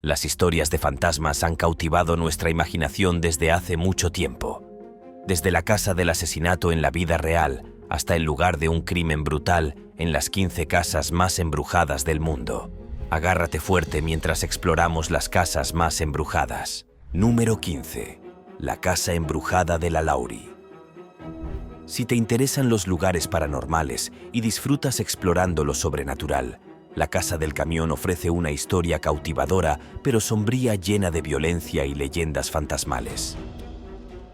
Las historias de fantasmas han cautivado nuestra imaginación desde hace mucho tiempo. Desde la casa del asesinato en la vida real hasta el lugar de un crimen brutal en las 15 casas más embrujadas del mundo. Agárrate fuerte mientras exploramos las casas más embrujadas. Número 15. La casa embrujada de la Laurie. Si te interesan los lugares paranormales y disfrutas explorando lo sobrenatural, la Casa del Camión ofrece una historia cautivadora pero sombría, llena de violencia y leyendas fantasmales.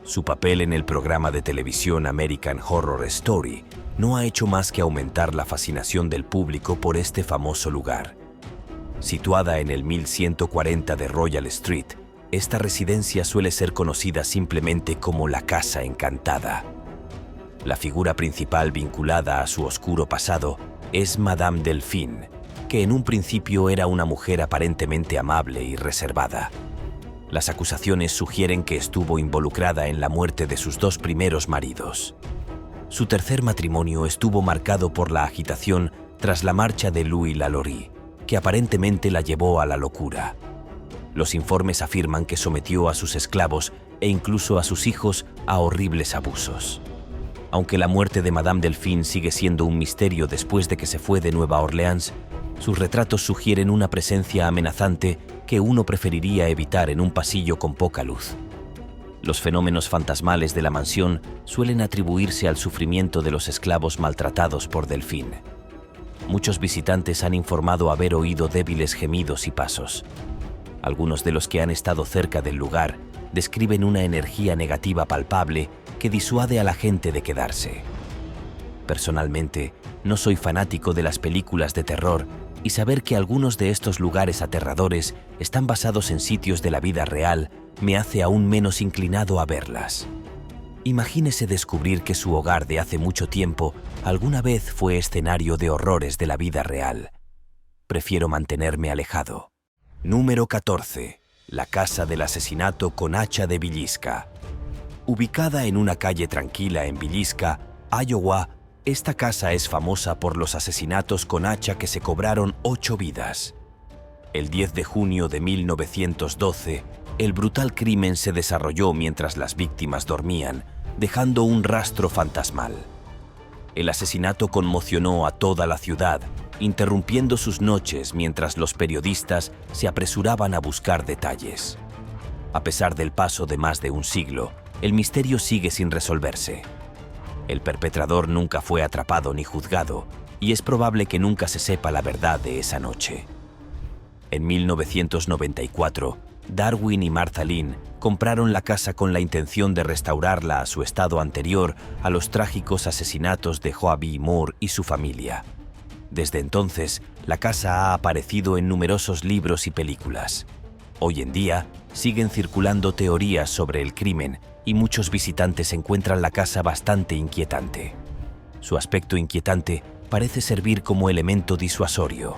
Su papel en el programa de televisión American Horror Story no ha hecho más que aumentar la fascinación del público por este famoso lugar. Situada en el 1140 de Royal Street, esta residencia suele ser conocida simplemente como la Casa Encantada. La figura principal vinculada a su oscuro pasado es Madame Delphine, que en un principio era una mujer aparentemente amable y reservada. Las acusaciones sugieren que estuvo involucrada en la muerte de sus 2 primeros maridos. Su tercer matrimonio estuvo marcado por la agitación tras la marcha de Louis Lalaurie, que aparentemente la llevó a la locura. Los informes afirman que sometió a sus esclavos e incluso a sus hijos a horribles abusos. Aunque la muerte de Madame Delphine sigue siendo un misterio después de que se fue de Nueva Orleans, sus retratos sugieren una presencia amenazante que uno preferiría evitar en un pasillo con poca luz. Los fenómenos fantasmales de la mansión suelen atribuirse al sufrimiento de los esclavos maltratados por Delphine. Muchos visitantes han informado haber oído débiles gemidos y pasos. Algunos de los que han estado cerca del lugar describen una energía negativa palpable que disuade a la gente de quedarse. Personalmente, no soy fanático de las películas de terror y saber que algunos de estos lugares aterradores están basados en sitios de la vida real me hace aún menos inclinado a verlas. Imagínese descubrir que su hogar de hace mucho tiempo alguna vez fue escenario de horrores de la vida real. Prefiero mantenerme alejado. Número 14. La casa del asesinato con hacha de Villisca. Ubicada en una calle tranquila en Villisca, Iowa, esta casa es famosa por los asesinatos con hacha que se cobraron 8 vidas. El 10 de junio de 1912, el brutal crimen se desarrolló mientras las víctimas dormían, dejando un rastro fantasmal. El asesinato conmocionó a toda la ciudad, interrumpiendo sus noches mientras los periodistas se apresuraban a buscar detalles. A pesar del paso de más de un siglo, el misterio sigue sin resolverse. El perpetrador nunca fue atrapado ni juzgado, y es probable que nunca se sepa la verdad de esa noche. En 1994, Darwin y Martha Lynn compraron la casa con la intención de restaurarla a su estado anterior a los trágicos asesinatos de Joabie Moore y su familia. Desde entonces, la casa ha aparecido en numerosos libros y películas. Hoy en día, siguen circulando teorías sobre el crimen y muchos visitantes encuentran la casa bastante inquietante. Su aspecto inquietante parece servir como elemento disuasorio.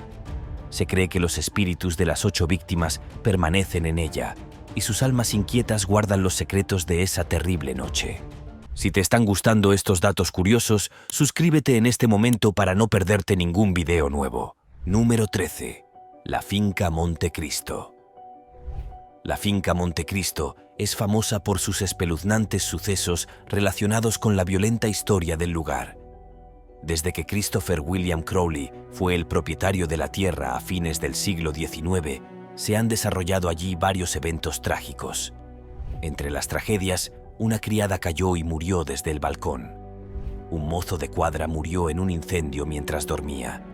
Se cree que los espíritus de las 8 víctimas permanecen en ella y sus almas inquietas guardan los secretos de esa terrible noche. Si te están gustando estos datos curiosos, suscríbete en este momento para no perderte ningún video nuevo. Número 13. La finca Montecristo. La finca Montecristo es famosa por sus espeluznantes sucesos relacionados con la violenta historia del lugar. Desde que Christopher William Crowley fue el propietario de la tierra a fines del siglo XIX, se han desarrollado allí varios eventos trágicos. Entre las tragedias, una criada cayó y murió desde el balcón. Un mozo de cuadra murió en un incendio mientras dormía.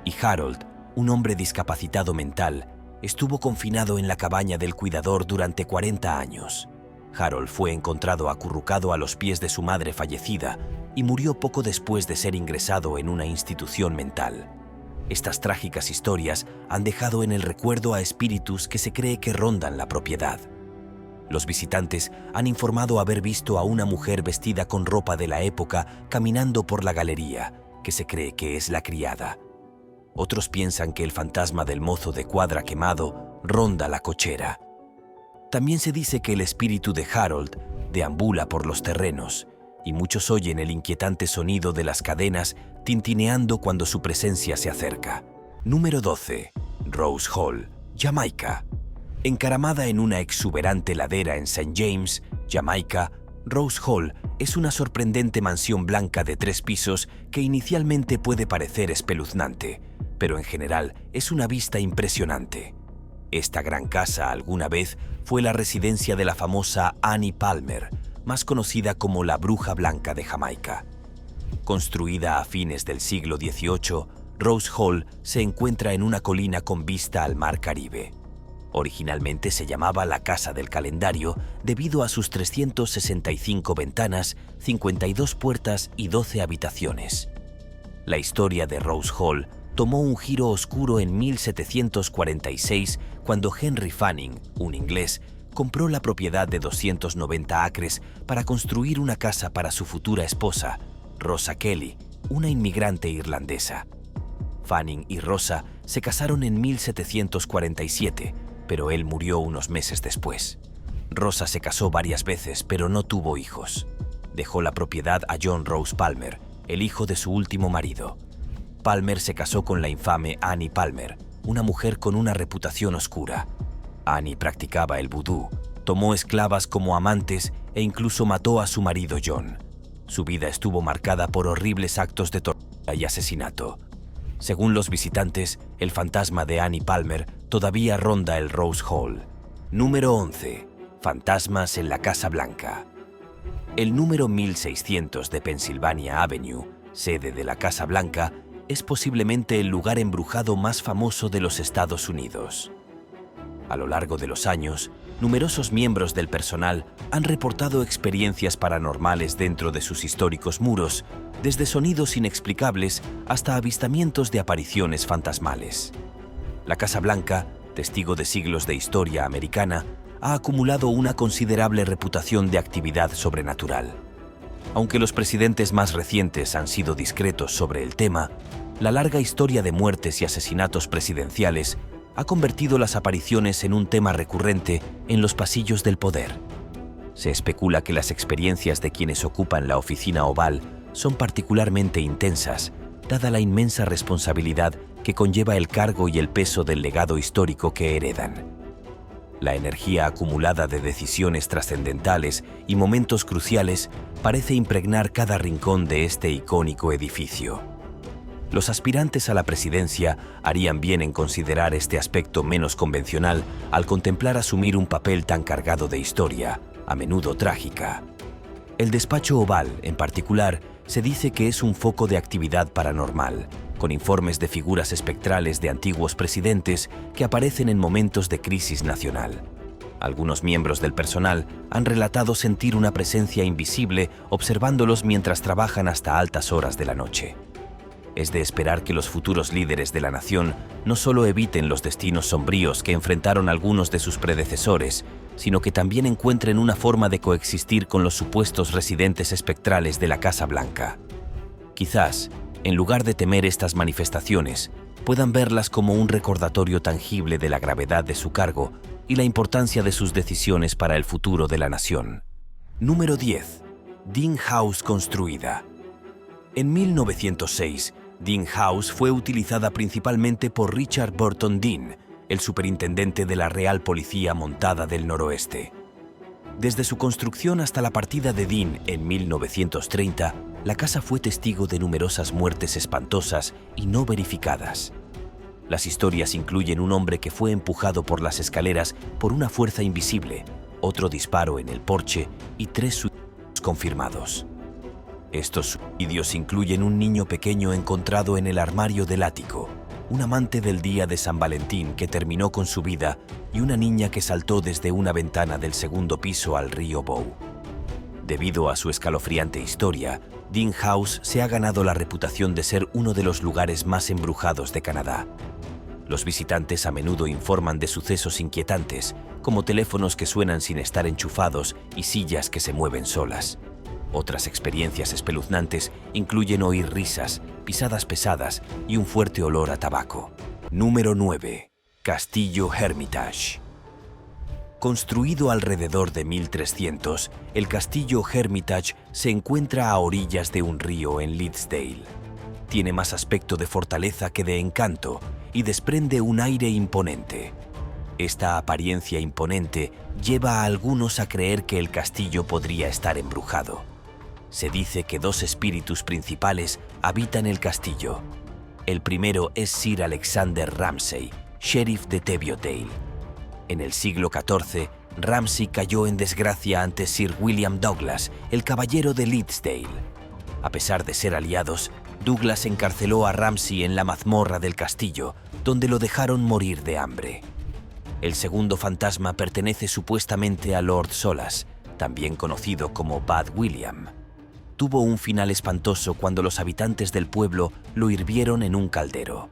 Y Harold, un hombre discapacitado mental, estuvo confinado en la cabaña del cuidador durante 40 años. Harold fue encontrado acurrucado a los pies de su madre fallecida y murió poco después de ser ingresado en una institución mental. Estas trágicas historias han dejado en el recuerdo a espíritus que se cree que rondan la propiedad. Los visitantes han informado haber visto a una mujer vestida con ropa de la época caminando por la galería, que se cree que es la criada. Otros piensan que el fantasma del mozo de cuadra quemado ronda la cochera. También se dice que el espíritu de Harold deambula por los terrenos, y muchos oyen el inquietante sonido de las cadenas tintineando cuando su presencia se acerca. Número 12. Rose Hall, Jamaica. Encaramada en una exuberante ladera en St. James, Jamaica, Rose Hall es una sorprendente mansión blanca de 3 pisos que inicialmente puede parecer espeluznante, pero en general es una vista impresionante. Esta gran casa alguna vez fue la residencia de la famosa Annie Palmer, más conocida como la Bruja Blanca de Jamaica. Construida a fines del siglo XVIII, Rose Hall se encuentra en una colina con vista al Mar Caribe. Originalmente se llamaba la Casa del Calendario debido a sus 365 ventanas, 52 puertas y 12 habitaciones. La historia de Rose Hall tomó un giro oscuro en 1746 cuando Henry Fanning, un inglés, compró la propiedad de 290 acres para construir una casa para su futura esposa, Rosa Kelly, una inmigrante irlandesa. Fanning y Rosa se casaron en 1747, pero él murió unos meses después. Rosa se casó varias veces, pero no tuvo hijos. Dejó la propiedad a John Rose Palmer, el hijo de su último marido. Palmer se casó con la infame Annie Palmer, una mujer con una reputación oscura. Annie practicaba el vudú, tomó esclavas como amantes e incluso mató a su marido John. Su vida estuvo marcada por horribles actos de tortura y asesinato. Según los visitantes, el fantasma de Annie Palmer todavía ronda el Rose Hall. Número 11. Fantasmas en la Casa Blanca. El número 1600 de Pennsylvania Avenue, sede de la Casa Blanca, es posiblemente el lugar embrujado más famoso de los Estados Unidos. A lo largo de los años, numerosos miembros del personal han reportado experiencias paranormales dentro de sus históricos muros, desde sonidos inexplicables hasta avistamientos de apariciones fantasmales. La Casa Blanca, testigo de siglos de historia americana, ha acumulado una considerable reputación de actividad sobrenatural. Aunque los presidentes más recientes han sido discretos sobre el tema, la larga historia de muertes y asesinatos presidenciales ha convertido las apariciones en un tema recurrente en los pasillos del poder. Se especula que las experiencias de quienes ocupan la oficina oval son particularmente intensas, dada la inmensa responsabilidad que conlleva el cargo y el peso del legado histórico que heredan. La energía acumulada de decisiones trascendentales y momentos cruciales parece impregnar cada rincón de este icónico edificio. Los aspirantes a la presidencia harían bien en considerar este aspecto menos convencional al contemplar asumir un papel tan cargado de historia, a menudo trágica. El despacho oval, en particular, se dice que es un foco de actividad paranormal, con informes de figuras espectrales de antiguos presidentes que aparecen en momentos de crisis nacional. Algunos miembros del personal han relatado sentir una presencia invisible observándolos mientras trabajan hasta altas horas de la noche. Es de esperar que los futuros líderes de la nación no solo eviten los destinos sombríos que enfrentaron algunos de sus predecesores, sino que también encuentren una forma de coexistir con los supuestos residentes espectrales de la Casa Blanca. Quizás, en lugar de temer estas manifestaciones, puedan verlas como un recordatorio tangible de la gravedad de su cargo y la importancia de sus decisiones para el futuro de la nación. Número 10. Dean House construida. En 1906, Dean House fue utilizada principalmente por Richard Burton Dean, el superintendente de la Real Policía Montada del Noroeste. Desde su construcción hasta la partida de Dean en 1930, la casa fue testigo de numerosas muertes espantosas y no verificadas. Las historias incluyen un hombre que fue empujado por las escaleras por una fuerza invisible, otro disparo en el porche y 3 suicidios confirmados. Estos suicidios incluyen un niño pequeño encontrado en el armario del ático, un amante del día de San Valentín que terminó con su vida y una niña que saltó desde una ventana del segundo piso al río Bow. Debido a su escalofriante historia, Dean House se ha ganado la reputación de ser uno de los lugares más embrujados de Canadá. Los visitantes a menudo informan de sucesos inquietantes, como teléfonos que suenan sin estar enchufados y sillas que se mueven solas. Otras experiencias espeluznantes incluyen oír risas, pisadas pesadas y un fuerte olor a tabaco. Número 9. Castillo Hermitage. Construido alrededor de 1300, el Castillo Hermitage se encuentra a orillas de un río en Liddesdale. Tiene más aspecto de fortaleza que de encanto y desprende un aire imponente. Esta apariencia imponente lleva a algunos a creer que el castillo podría estar embrujado. Se dice que dos espíritus principales habitan el castillo. El primero es Sir Alexander Ramsay, sheriff de Teviotdale. En el siglo XIV, Ramsay cayó en desgracia ante Sir William Douglas, el caballero de Liddesdale. A pesar de ser aliados, Douglas encarceló a Ramsay en la mazmorra del castillo, donde lo dejaron morir de hambre. El segundo fantasma pertenece supuestamente a Lord Solas, también conocido como Bad William. Tuvo un final espantoso cuando los habitantes del pueblo lo hirvieron en un caldero.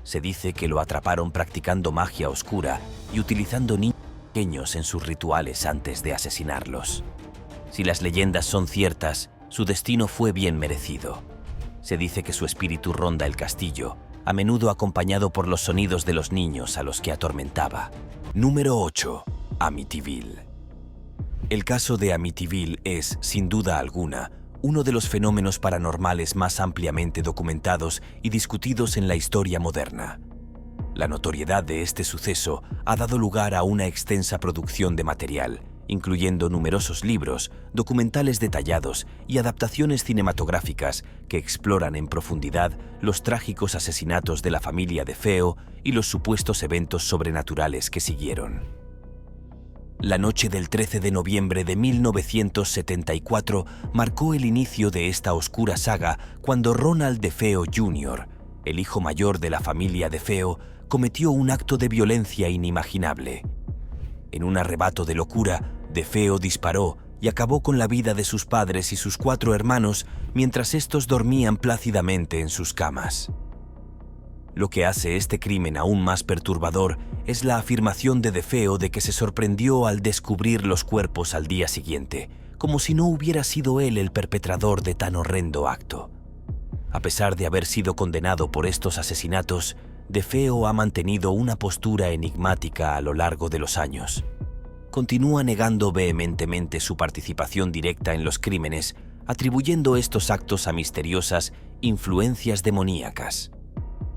Se dice que lo atraparon practicando magia oscura y utilizando niños pequeños en sus rituales antes de asesinarlos. Si las leyendas son ciertas, su destino fue bien merecido. Se dice que su espíritu ronda el castillo, a menudo acompañado por los sonidos de los niños a los que atormentaba. Número 8. Amityville. El caso de Amityville es, sin duda alguna, uno de los fenómenos paranormales más ampliamente documentados y discutidos en la historia moderna. La notoriedad de este suceso ha dado lugar a una extensa producción de material, incluyendo numerosos libros, documentales detallados y adaptaciones cinematográficas que exploran en profundidad los trágicos asesinatos de la familia DeFeo y los supuestos eventos sobrenaturales que siguieron. La noche del 13 de noviembre de 1974 marcó el inicio de esta oscura saga cuando Ronald DeFeo Jr., el hijo mayor de la familia DeFeo, cometió un acto de violencia inimaginable. En un arrebato de locura, DeFeo disparó y acabó con la vida de sus padres y sus 4 hermanos mientras estos dormían plácidamente en sus camas. Lo que hace este crimen aún más perturbador es la afirmación de DeFeo de que se sorprendió al descubrir los cuerpos al día siguiente, como si no hubiera sido él el perpetrador de tan horrendo acto. A pesar de haber sido condenado por estos asesinatos, DeFeo ha mantenido una postura enigmática a lo largo de los años. Continúa negando vehementemente su participación directa en los crímenes, atribuyendo estos actos a misteriosas influencias demoníacas.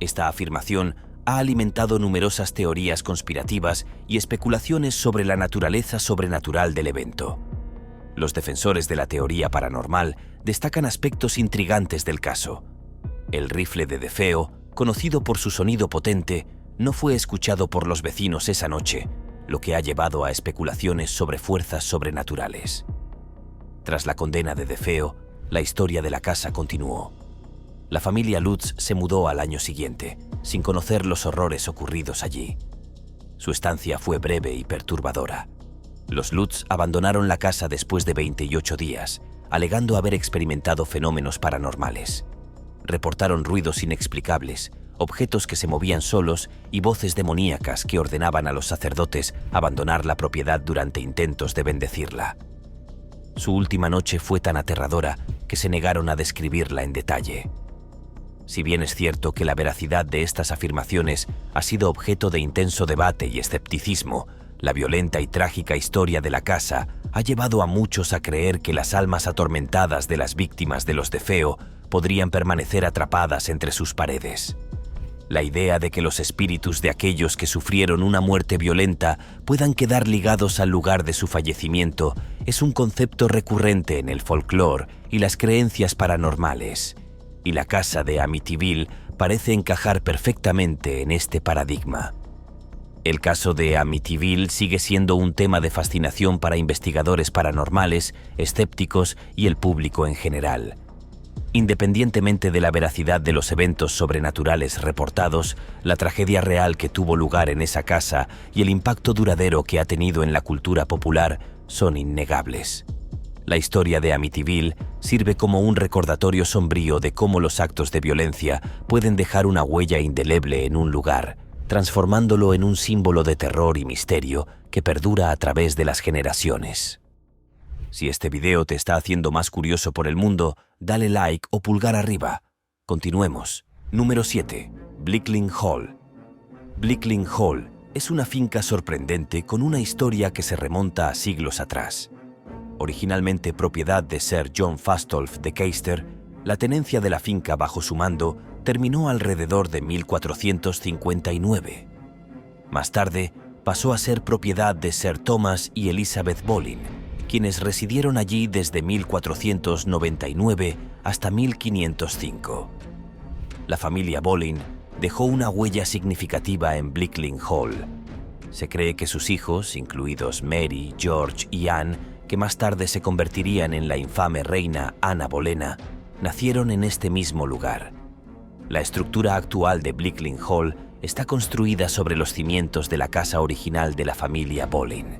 Esta afirmación ha alimentado numerosas teorías conspirativas y especulaciones sobre la naturaleza sobrenatural del evento. Los defensores de la teoría paranormal destacan aspectos intrigantes del caso. El rifle de DeFeo, conocido por su sonido potente, no fue escuchado por los vecinos esa noche, lo que ha llevado a especulaciones sobre fuerzas sobrenaturales. Tras la condena de DeFeo, la historia de la casa continuó. La familia Lutz se mudó al año siguiente, sin conocer los horrores ocurridos allí. Su estancia fue breve y perturbadora. Los Lutz abandonaron la casa después de 28 días, alegando haber experimentado fenómenos paranormales. Reportaron ruidos inexplicables, objetos que se movían solos y voces demoníacas que ordenaban a los sacerdotes abandonar la propiedad durante intentos de bendecirla. Su última noche fue tan aterradora que se negaron a describirla en detalle. Si bien es cierto que la veracidad de estas afirmaciones ha sido objeto de intenso debate y escepticismo, la violenta y trágica historia de la casa ha llevado a muchos a creer que las almas atormentadas de las víctimas de los DeFeo podrían permanecer atrapadas entre sus paredes. La idea de que los espíritus de aquellos que sufrieron una muerte violenta puedan quedar ligados al lugar de su fallecimiento es un concepto recurrente en el folclore y las creencias paranormales, y la casa de Amityville parece encajar perfectamente en este paradigma. El caso de Amityville sigue siendo un tema de fascinación para investigadores paranormales, escépticos y el público en general. Independientemente de la veracidad de los eventos sobrenaturales reportados, la tragedia real que tuvo lugar en esa casa y el impacto duradero que ha tenido en la cultura popular son innegables. La historia de Amityville sirve como un recordatorio sombrío de cómo los actos de violencia pueden dejar una huella indeleble en un lugar, transformándolo en un símbolo de terror y misterio que perdura a través de las generaciones. Si este video te está haciendo más curioso por el mundo, dale like o pulgar arriba. Continuemos. Número 7. Blickling Hall. Blickling Hall es una finca sorprendente con una historia que se remonta a siglos atrás. Originalmente propiedad de Sir John Fastolf de Caister, la tenencia de la finca bajo su mando terminó alrededor de 1459. Más tarde, pasó a ser propiedad de Sir Thomas y Elizabeth Boleyn, quienes residieron allí desde 1499 hasta 1505. La familia Boleyn dejó una huella significativa en Blickling Hall. Se cree que sus hijos, incluidos Mary, George y Anne, que más tarde se convertirían en la infame reina Ana Bolena, nacieron en este mismo lugar. La estructura actual de Blickling Hall está construida sobre los cimientos de la casa original de la familia Boleyn.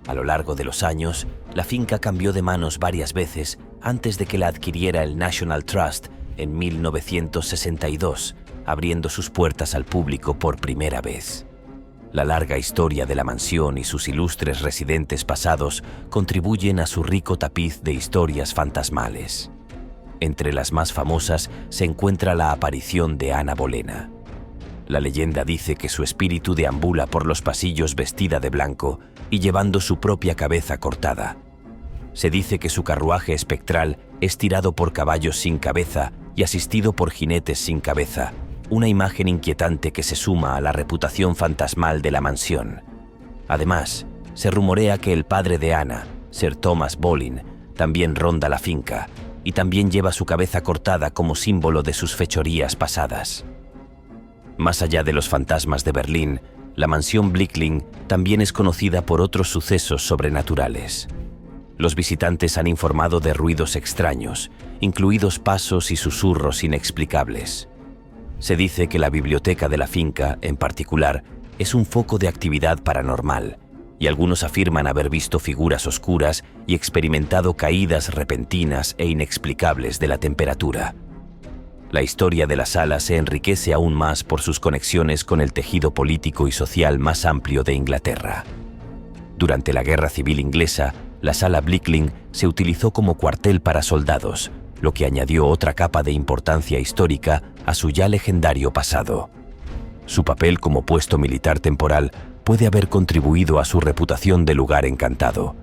A lo largo de los años, la finca cambió de manos varias veces antes de que la adquiriera el National Trust en 1962, abriendo sus puertas al público por primera vez. La larga historia de la mansión y sus ilustres residentes pasados contribuyen a su rico tapiz de historias fantasmales. Entre las más famosas se encuentra la aparición de Ana Bolena. La leyenda dice que su espíritu deambula por los pasillos vestida de blanco y llevando su propia cabeza cortada. Se dice que su carruaje espectral es tirado por caballos sin cabeza y asistido por jinetes sin cabeza, una imagen inquietante que se suma a la reputación fantasmal de la mansión. Además, se rumorea que el padre de Ana, Sir Thomas Boleyn, también ronda la finca y también lleva su cabeza cortada como símbolo de sus fechorías pasadas. Más allá de los fantasmas de Berlín, la mansión Blickling también es conocida por otros sucesos sobrenaturales. Los visitantes han informado de ruidos extraños, incluidos pasos y susurros inexplicables. Se dice que la biblioteca de la finca, en particular, es un foco de actividad paranormal, y algunos afirman haber visto figuras oscuras y experimentado caídas repentinas e inexplicables de la temperatura. La historia de la sala se enriquece aún más por sus conexiones con el tejido político y social más amplio de Inglaterra. Durante la Guerra Civil Inglesa, la sala Blickling se utilizó como cuartel para soldados, lo que añadió otra capa de importancia histórica a su ya legendario pasado. Su papel como puesto militar temporal puede haber contribuido a su reputación de lugar encantado.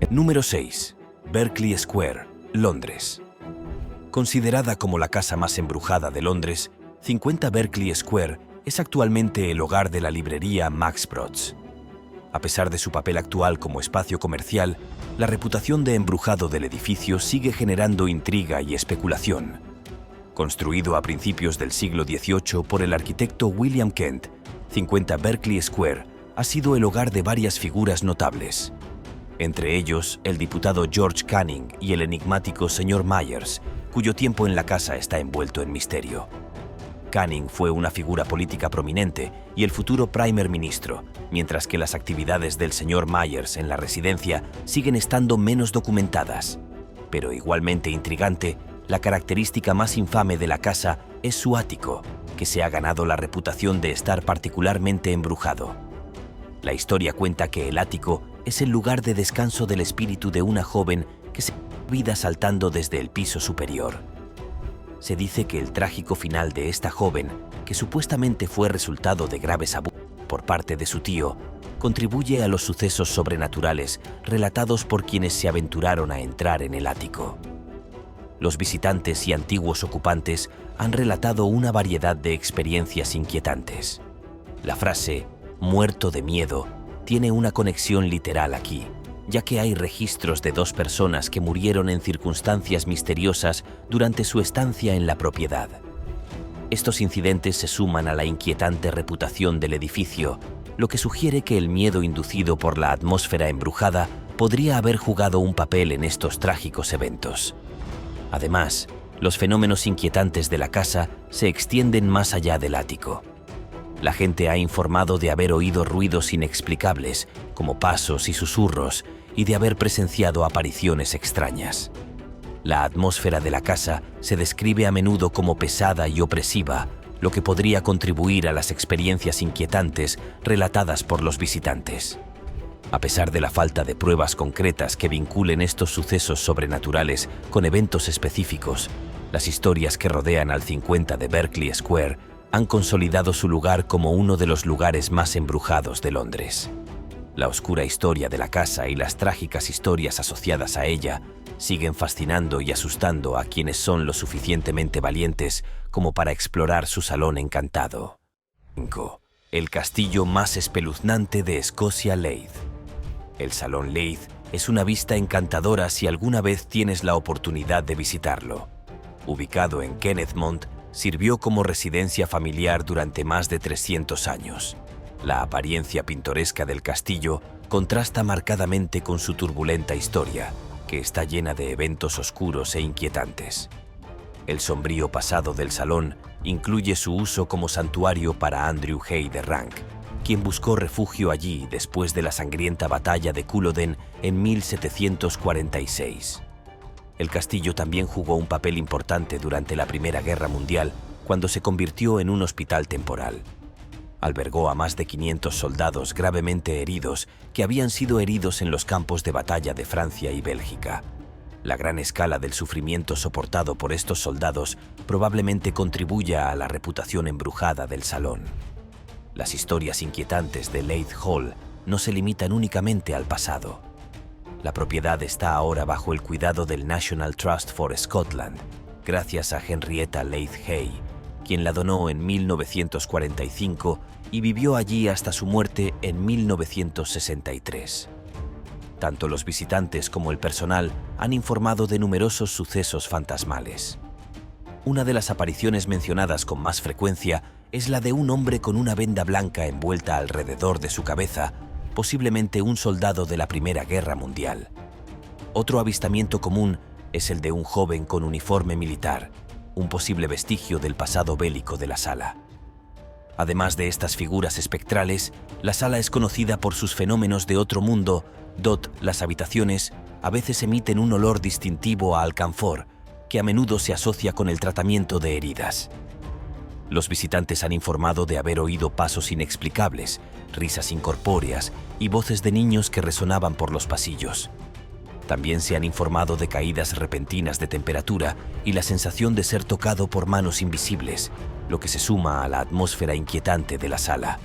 Número 6. Berkeley Square, Londres. Considerada como la casa más embrujada de Londres, 50 Berkeley Square es actualmente el hogar de la librería Max Brooks. A pesar de su papel actual como espacio comercial, la reputación de embrujado del edificio sigue generando intriga y especulación. Construido a principios del siglo XVIII por el arquitecto William Kent, 50 Berkeley Square ha sido el hogar de varias figuras notables. Entre ellos, el diputado George Canning y el enigmático señor Myers, cuyo tiempo en la casa está envuelto en misterio. Canning fue una figura política prominente y el futuro primer ministro, mientras que las actividades del señor Myers en la residencia siguen estando menos documentadas. Pero igualmente intrigante, la característica más infame de la casa es su ático, que se ha ganado la reputación de estar particularmente embrujado. La historia cuenta que el ático es el lugar de descanso del espíritu de una joven que se vida saltando desde el piso superior. Se dice que el trágico final de esta joven, que supuestamente fue resultado de graves abusos por parte de su tío, contribuye a los sucesos sobrenaturales relatados por quienes se aventuraron a entrar en el ático. Los visitantes y antiguos ocupantes han relatado una variedad de experiencias inquietantes. La frase «muerto de miedo» tiene una conexión literal aquí, ya que hay registros de 2 personas que murieron en circunstancias misteriosas durante su estancia en la propiedad. Estos incidentes se suman a la inquietante reputación del edificio, lo que sugiere que el miedo inducido por la atmósfera embrujada podría haber jugado un papel en estos trágicos eventos. Además, los fenómenos inquietantes de la casa se extienden más allá del ático. La gente ha informado de haber oído ruidos inexplicables, como pasos y susurros, y de haber presenciado apariciones extrañas. La atmósfera de la casa se describe a menudo como pesada y opresiva, lo que podría contribuir a las experiencias inquietantes relatadas por los visitantes. A pesar de la falta de pruebas concretas que vinculen estos sucesos sobrenaturales con eventos específicos, las historias que rodean al 50 de Berkeley Square han consolidado su lugar como uno de los lugares más embrujados de Londres. La oscura historia de la casa y las trágicas historias asociadas a ella siguen fascinando y asustando a quienes son lo suficientemente valientes como para explorar su salón encantado. 5. El castillo más espeluznante de Escocia, Leith. El Salón Leith es una vista encantadora si alguna vez tienes la oportunidad de visitarlo. Ubicado en Kennethmont, sirvió como residencia familiar durante más de 300 años. La apariencia pintoresca del castillo contrasta marcadamente con su turbulenta historia, que está llena de eventos oscuros e inquietantes. El sombrío pasado del salón incluye su uso como santuario para Andrew Hay de Rank, quien buscó refugio allí después de la sangrienta batalla de Culloden en 1746. El castillo también jugó un papel importante durante la Primera Guerra Mundial, cuando se convirtió en un hospital temporal. Albergó a más de 500 soldados gravemente heridos que habían sido heridos en los campos de batalla de Francia y Bélgica. La gran escala del sufrimiento soportado por estos soldados probablemente contribuya a la reputación embrujada del salón. Las historias inquietantes de Leith Hall no se limitan únicamente al pasado. La propiedad está ahora bajo el cuidado del National Trust for Scotland, gracias a Henrietta Leith Hay, quien la donó en 1945 y vivió allí hasta su muerte en 1963. Tanto los visitantes como el personal han informado de numerosos sucesos fantasmales. Una de las apariciones mencionadas con más frecuencia es la de un hombre con una venda blanca envuelta alrededor de su cabeza, posiblemente un soldado de la Primera Guerra Mundial. Otro avistamiento común es el de un joven con uniforme militar, un posible vestigio del pasado bélico de la sala. Además de estas figuras espectrales, la sala es conocida por sus fenómenos de otro mundo. Las habitaciones a veces emiten un olor distintivo a alcanfor, que a menudo se asocia con el tratamiento de heridas. Los visitantes han informado de haber oído pasos inexplicables, risas incorpóreas y voces de niños que resonaban por los pasillos. También se han informado de caídas repentinas de temperatura y la sensación de ser tocado por manos invisibles, lo que se suma a la atmósfera inquietante de la sala.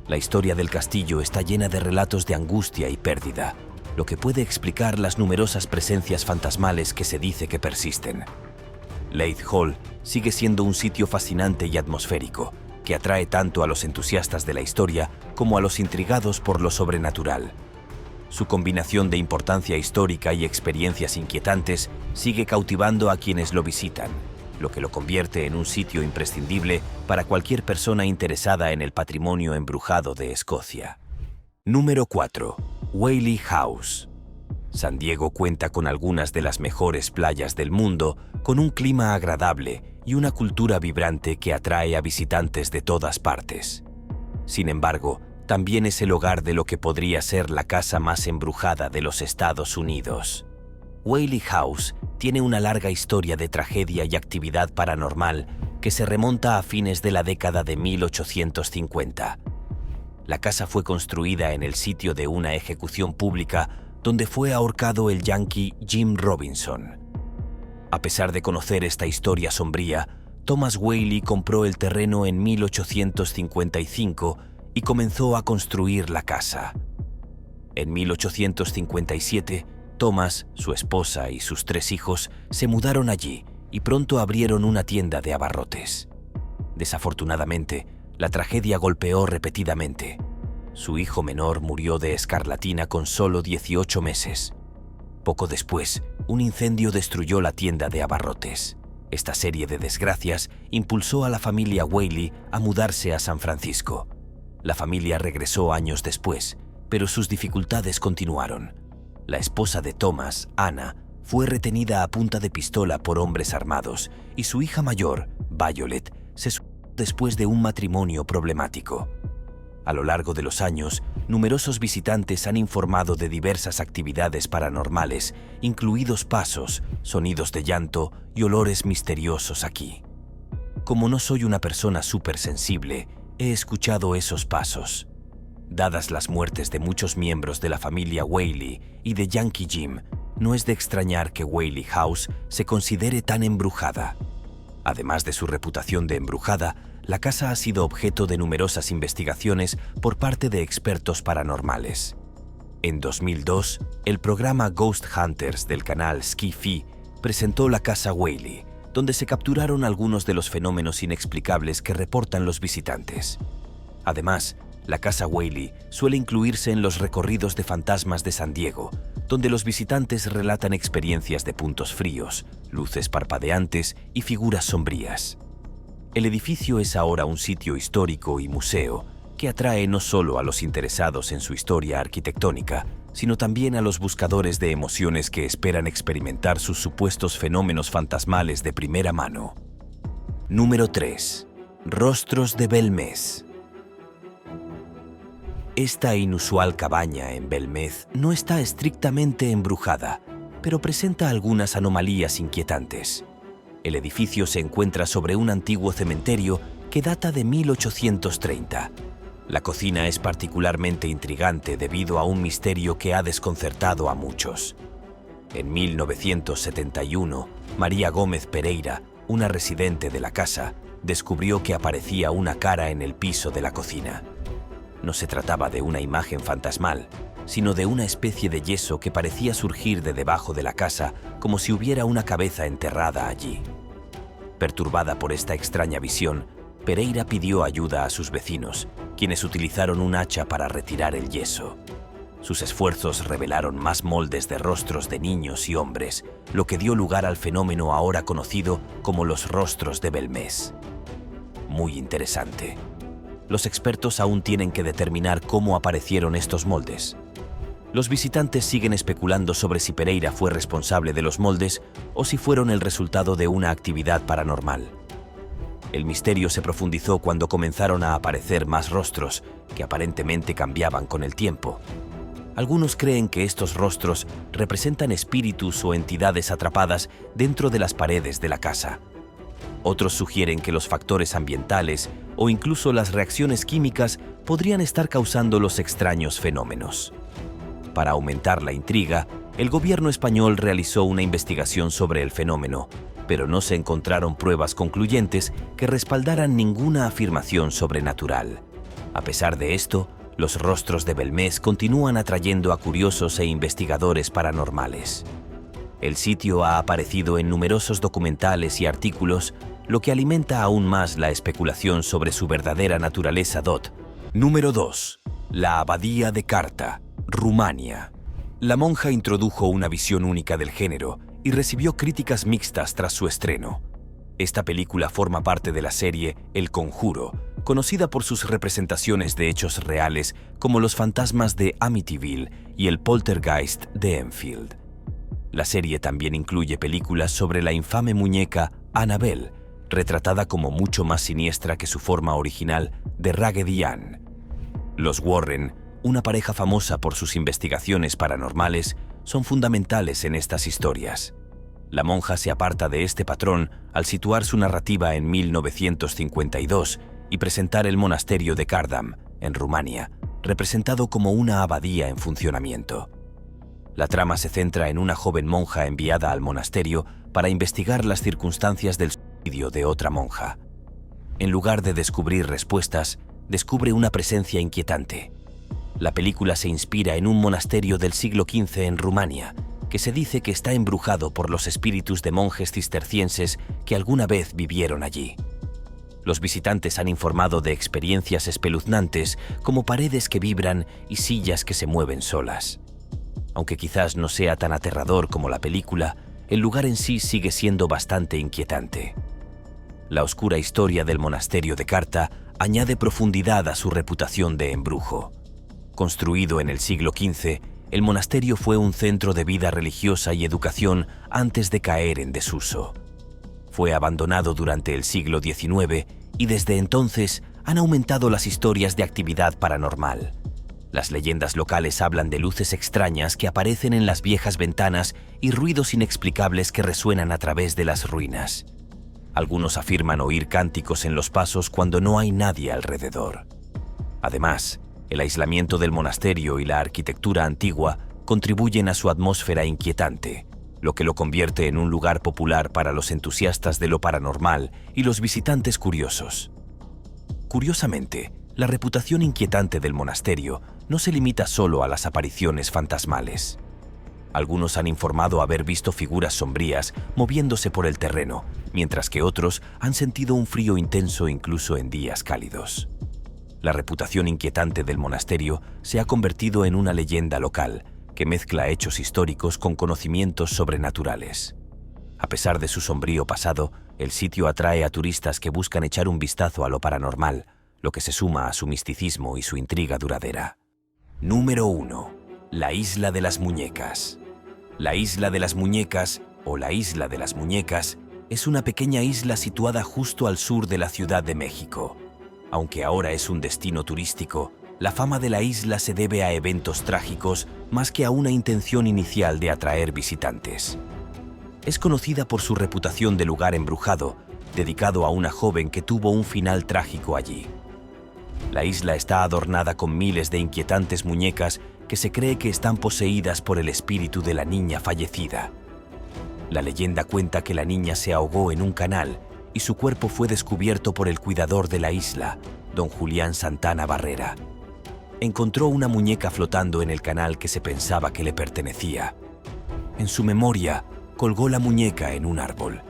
La historia del castillo está llena de relatos de angustia y pérdida, lo que puede explicar las numerosas presencias fantasmales que se dice que persisten. Leith Hall sigue siendo un sitio fascinante y atmosférico, que atrae tanto a los entusiastas de la historia como a los intrigados por lo sobrenatural. Su combinación de importancia histórica y experiencias inquietantes sigue cautivando a quienes lo visitan, lo que lo convierte en un sitio imprescindible para cualquier persona interesada en el patrimonio embrujado de Escocia. Número 4. Whaley House. San Diego cuenta con algunas de las mejores playas del mundo, con un clima agradable y una cultura vibrante que atrae a visitantes de todas partes. Sin embargo, también es el hogar de lo que podría ser la casa más embrujada de los Estados Unidos. Whaley House tiene una larga historia de tragedia y actividad paranormal que se remonta a fines de la década de 1850. La casa fue construida en el sitio de una ejecución pública donde fue ahorcado el yanqui Jim Robinson. A pesar de conocer esta historia sombría, Thomas Whaley compró el terreno en 1855 y comenzó a construir la casa. En 1857, Thomas, su esposa y sus 3 hijos se mudaron allí y pronto abrieron una tienda de abarrotes. Desafortunadamente, la tragedia golpeó repetidamente. Su hijo menor murió de escarlatina con solo 18 meses. Poco después, un incendio destruyó la tienda de abarrotes. Esta serie de desgracias impulsó a la familia Whaley a mudarse a San Francisco. La familia regresó años después, pero sus dificultades continuaron. La esposa de Thomas, Anna, fue retenida a punta de pistola por hombres armados y su hija mayor, Violet, se suicidó después de un matrimonio problemático. A lo largo de los años, numerosos visitantes han informado de diversas actividades paranormales, incluidos pasos, sonidos de llanto y olores misteriosos aquí. Como no soy una persona súper-sensible, he escuchado esos pasos. Dadas las muertes de muchos miembros de la familia Whaley y de Yankee Jim, no es de extrañar que Whaley House se considere tan embrujada. Además de su reputación de embrujada, la casa ha sido objeto de numerosas investigaciones por parte de expertos paranormales. En 2002, el programa Ghost Hunters del canal Ski-Fi presentó la casa Whaley, donde se capturaron algunos de los fenómenos inexplicables que reportan los visitantes. Además, la Casa Whaley suele incluirse en los recorridos de fantasmas de San Diego, donde los visitantes relatan experiencias de puntos fríos, luces parpadeantes y figuras sombrías. El edificio es ahora un sitio histórico y museo que atrae no solo a los interesados en su historia arquitectónica, sino también a los buscadores de emociones que esperan experimentar sus supuestos fenómenos fantasmales de primera mano. Número 3. Rostros de Belmez. Esta inusual cabaña en Belmez no está estrictamente embrujada, pero presenta algunas anomalías inquietantes. El edificio se encuentra sobre un antiguo cementerio que data de 1830. La cocina es particularmente intrigante debido a un misterio que ha desconcertado a muchos. En 1971, María Gómez Pereira, una residente de la casa, descubrió que aparecía una cara en el piso de la cocina. No se trataba de una imagen fantasmal, sino de una especie de yeso que parecía surgir de debajo de la casa como si hubiera una cabeza enterrada allí. Perturbada por esta extraña visión, Pereira pidió ayuda a sus vecinos, quienes utilizaron un hacha para retirar el yeso. Sus esfuerzos revelaron más moldes de rostros de niños y hombres, lo que dio lugar al fenómeno ahora conocido como los rostros de Belmez. Muy interesante. Los expertos aún tienen que determinar cómo aparecieron estos moldes. Los visitantes siguen especulando sobre si Pereira fue responsable de los moldes o si fueron el resultado de una actividad paranormal. El misterio se profundizó cuando comenzaron a aparecer más rostros, que aparentemente cambiaban con el tiempo. Algunos creen que estos rostros representan espíritus o entidades atrapadas dentro de las paredes de la casa. Otros sugieren que los factores ambientales o incluso las reacciones químicas podrían estar causando los extraños fenómenos. Para aumentar la intriga, el gobierno español realizó una investigación sobre el fenómeno, pero no se encontraron pruebas concluyentes que respaldaran ninguna afirmación sobrenatural. A pesar de esto, los rostros de Belmez continúan atrayendo a curiosos e investigadores paranormales. El sitio ha aparecido en numerosos documentales y artículos, lo que alimenta aún más la especulación sobre su verdadera naturaleza. Número 2. La Abadía de Carta, Rumania. La monja introdujo una visión única del género y recibió críticas mixtas tras su estreno. Esta película forma parte de la serie El Conjuro, conocida por sus representaciones de hechos reales como los fantasmas de Amityville y el poltergeist de Enfield. La serie también incluye películas sobre la infame muñeca Annabelle, retratada como mucho más siniestra que su forma original de Raggedy Ann. Los Warren, una pareja famosa por sus investigaciones paranormales, son fundamentales en estas historias. La monja se aparta de este patrón al situar su narrativa en 1952 y presentar el monasterio de Cardam, en Rumania, representado como una abadía en funcionamiento. La trama se centra en una joven monja enviada al monasterio para investigar las circunstancias del suicidio de otra monja. En lugar de descubrir respuestas, descubre una presencia inquietante. La película se inspira en un monasterio del siglo XV en Rumania, que se dice que está embrujado por los espíritus de monjes cistercienses que alguna vez vivieron allí. Los visitantes han informado de experiencias espeluznantes como paredes que vibran y sillas que se mueven solas. Aunque quizás no sea tan aterrador como la película, el lugar en sí sigue siendo bastante inquietante. La oscura historia del monasterio de Carta añade profundidad a su reputación de embrujo. Construido en el siglo XV, el monasterio fue un centro de vida religiosa y educación antes de caer en desuso. Fue abandonado durante el siglo XIX y desde entonces han aumentado las historias de actividad paranormal. Las leyendas locales hablan de luces extrañas que aparecen en las viejas ventanas y ruidos inexplicables que resuenan a través de las ruinas. Algunos afirman oír cánticos en los pasos cuando no hay nadie alrededor. Además, el aislamiento del monasterio y la arquitectura antigua contribuyen a su atmósfera inquietante, lo que lo convierte en un lugar popular para los entusiastas de lo paranormal y los visitantes curiosos. Curiosamente, la reputación inquietante del monasterio no se limita solo a las apariciones fantasmales. Algunos han informado haber visto figuras sombrías moviéndose por el terreno, mientras que otros han sentido un frío intenso incluso en días cálidos. La reputación inquietante del monasterio se ha convertido en una leyenda local que mezcla hechos históricos con conocimientos sobrenaturales. A pesar de su sombrío pasado, el sitio atrae a turistas que buscan echar un vistazo a lo paranormal, lo que se suma a su misticismo y su intriga duradera. Número 1. La Isla de las Muñecas. La Isla de las Muñecas, o la Isla de las Muñecas, es una pequeña isla situada justo al sur de la Ciudad de México. Aunque ahora es un destino turístico, la fama de la isla se debe a eventos trágicos más que a una intención inicial de atraer visitantes. Es conocida por su reputación de lugar embrujado, dedicado a una joven que tuvo un final trágico allí. La isla está adornada con miles de inquietantes muñecas que se cree que están poseídas por el espíritu de la niña fallecida. La leyenda cuenta que la niña se ahogó en un canal y su cuerpo fue descubierto por el cuidador de la isla, don Julián Santana Barrera. Encontró una muñeca flotando en el canal que se pensaba que le pertenecía. En su memoria, colgó la muñeca en un árbol.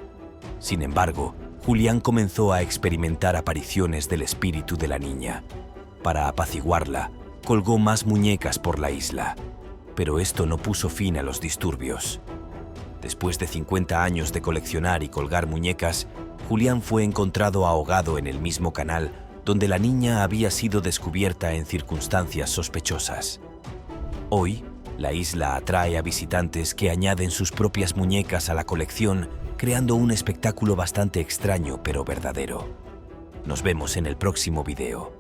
Sin embargo, Julián comenzó a experimentar apariciones del espíritu de la niña. Para apaciguarla, colgó más muñecas por la isla, pero esto no puso fin a los disturbios. Después de 50 años de coleccionar y colgar muñecas, Julián fue encontrado ahogado en el mismo canal donde la niña había sido descubierta en circunstancias sospechosas. Hoy, la isla atrae a visitantes que añaden sus propias muñecas a la colección, creando un espectáculo bastante extraño pero verdadero. Nos vemos en el próximo video.